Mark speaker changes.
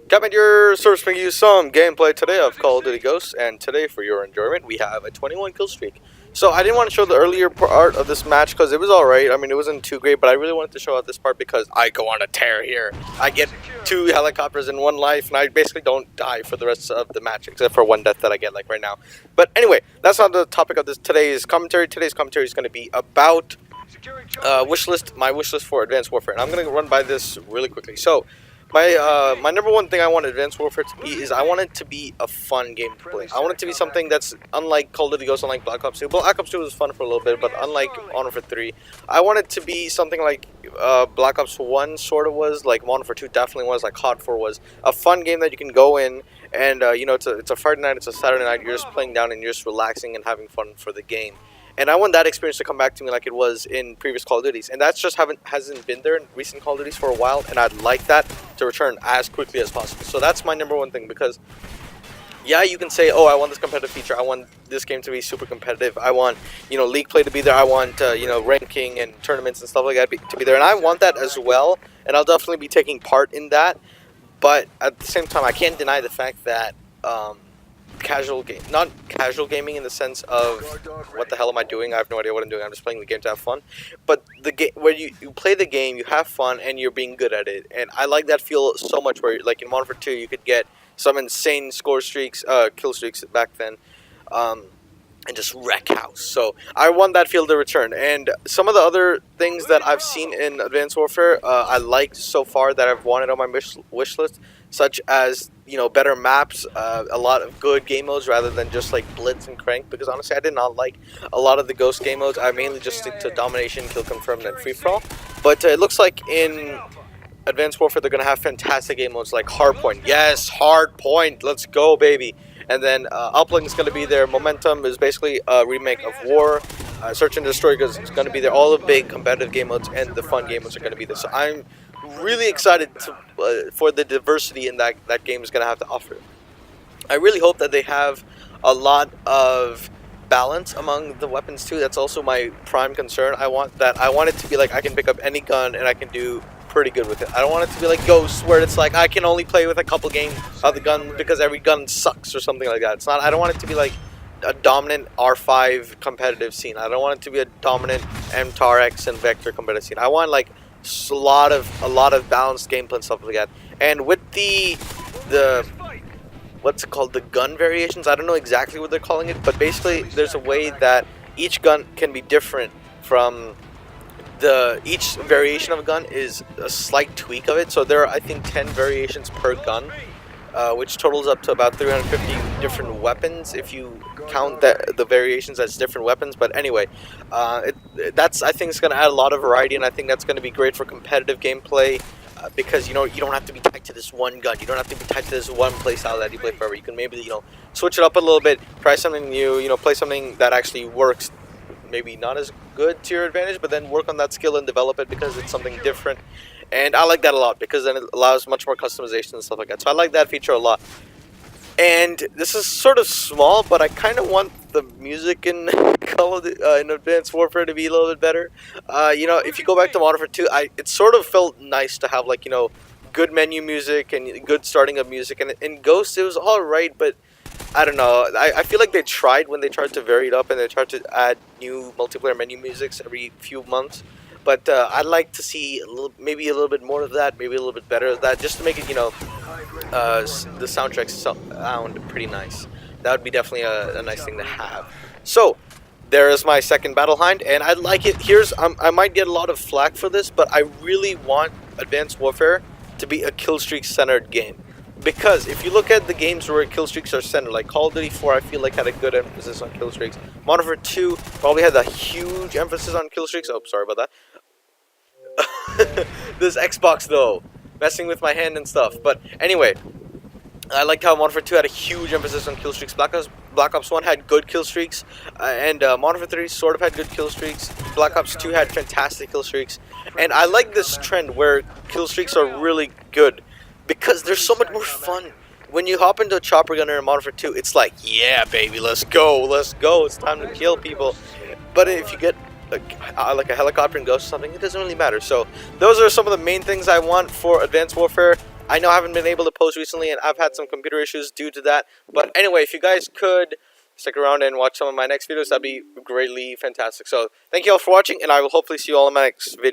Speaker 1: Captain, your service bringing you some gameplay today of Call of Duty Ghosts, and today, for your enjoyment, we have a 21 kill streak. So I didn't want to show the earlier part of this match because it was alright. I mean, it wasn't too great, but I really wanted to show out this part because I go on a tear here. I get 2 helicopters in 1 life, and I basically don't die for the rest of the match, except for 1 death that I get, like right now. But anyway, that's not the topic of today's commentary. Today's commentary is going to be about Wishlist, my wishlist for Advanced Warfare, and I'm going to run by this really quickly. So, my number one thing I want Advanced Warfare to be is I want it to be a fun game to play. I want it to be something that's unlike Call of Duty Ghosts, unlike Black Ops 2. Black Ops 2 was fun for a little bit, but unlike Modern Warfare 3, I want it to be something like Black Ops 1 sort of was, like Modern Warfare 2 definitely was, like COD 4 was. A fun game that you can go in and, you know, it's a Friday night, it's a Saturday night, you're just playing down and you're just relaxing and having fun for the game. And I want that experience to come back to me like it was in previous Call of Duties. And that's just hasn't been there in recent Call of Duties for a while. And I'd like that to return as quickly as possible. So that's my number one thing. Because, yeah, you can say, oh, I want this competitive feature. I want this game to be super competitive. I want, you know, league play to be there. I want, you know, ranking and tournaments and stuff like that to be there. And I want that as well. And I'll definitely be taking part in that. But at the same time, I can't deny the fact that... casual game, not casual gaming in the sense of what the hell am I doing? I have no idea what I'm doing. I'm just playing the game to have fun. But the game where you play the game, you have fun and you're being good at it. And I like that feel so much. Where like in Modern Warfare 2, you could get some insane score streaks, kill streaks back then, and just wreck house. So I want that feel to return. And some of the other things that I've seen in Advanced Warfare, I liked so far that I've wanted on my wish list, such as, you know, better maps, a lot of good game modes rather than just like Blitz and Crank, because honestly I did not like a lot of the Ghost game modes. I mainly just stick to Domination, Kill Confirmed, and Free For All. But it looks like in Advanced Warfare they're going to have fantastic game modes like Hardpoint. Yes, Hardpoint, let's go baby. And then Uplink is going to be there. Momentum is basically a remake of War. Search and Destroy is going to be there. All the big competitive game modes and the fun game modes are going to be there. So I'm really excited for the diversity in that game is going to have to offer. I really hope that they have a lot of balance among the weapons too. That's also my prime concern. I want it to be like I can pick up any gun and I can do pretty good with it. I don't want it to be like Ghosts where it's like I can only play with a couple games of the gun because every gun sucks or something like that. It's not. I don't want it to be like a dominant R5 competitive scene. I don't want it to be a dominant MTAR-X and Vector competitive scene. I want like a lot of balanced gameplay and stuff like that. And with the what's it called, the gun variations, I don't know exactly what they're calling it, but basically there's a way that each gun can be different from each variation of a gun is a slight tweak of it. So there are, I think, 10 variations per gun, which totals up to about 350 different weapons if you count the variations as different weapons. But anyway, that's, I think, it's going to add a lot of variety, and I think that's going to be great for competitive gameplay. Because, you know, you don't have to be tied to this one gun. You don't have to be tied to this one play style that you play forever. You can maybe, you know, switch it up a little bit, try something new, you know, play something that actually works, maybe not as good to your advantage, but then work on that skill and develop it because it's something different. And I like that a lot because then it allows much more customization and stuff like that. So I like that feature a lot. And this is sort of small, but I kind of want the music in in Advanced Warfare to be a little bit better. You know, if you go back to Modern Warfare 2, it sort of felt nice to have, like, you know, good menu music and good starting of music. And in Ghost, it was alright, but I don't know. I feel like they tried when they tried to vary it up and they tried to add new multiplayer menu musics every few months. But I'd like to see maybe a little bit more of that, maybe a little bit better of that, just to make it, you know, the soundtrack sound pretty nice. That would be definitely a nice thing to have. So there is my second Battle Hind, and I like it. I might get a lot of flack for this, but I really want Advanced Warfare to be a kill-streak centered game. Because if you look at the games where kill streaks are centered, like Call of Duty 4, I feel like had a good emphasis on kill streaks. Modern Warfare 2 probably had a huge emphasis on kill streaks. Oh, sorry about that. This Xbox, though, messing with my hand and stuff. But anyway, I liked how Modern Warfare 2 had a huge emphasis on kill streaks. Black Ops 1 had good kill streaks, and Modern Warfare 3 sort of had good kill streaks. Black Ops 2 had fantastic kill streaks. And I like this trend where kill streaks are really good, because they're so much more fun. When you hop into a chopper gunner in Modern Warfare 2, it's like, yeah, baby, let's go, it's time to kill people. But if you get like a helicopter and Ghost or something, it doesn't really matter. So those are some of the main things I want for Advanced Warfare. I know I haven't been able to post recently, and I've had some computer issues due to that. But anyway, if you guys could stick around and watch some of my next videos, that'd be greatly fantastic. So thank you all for watching, and I will hopefully see you all in my next video.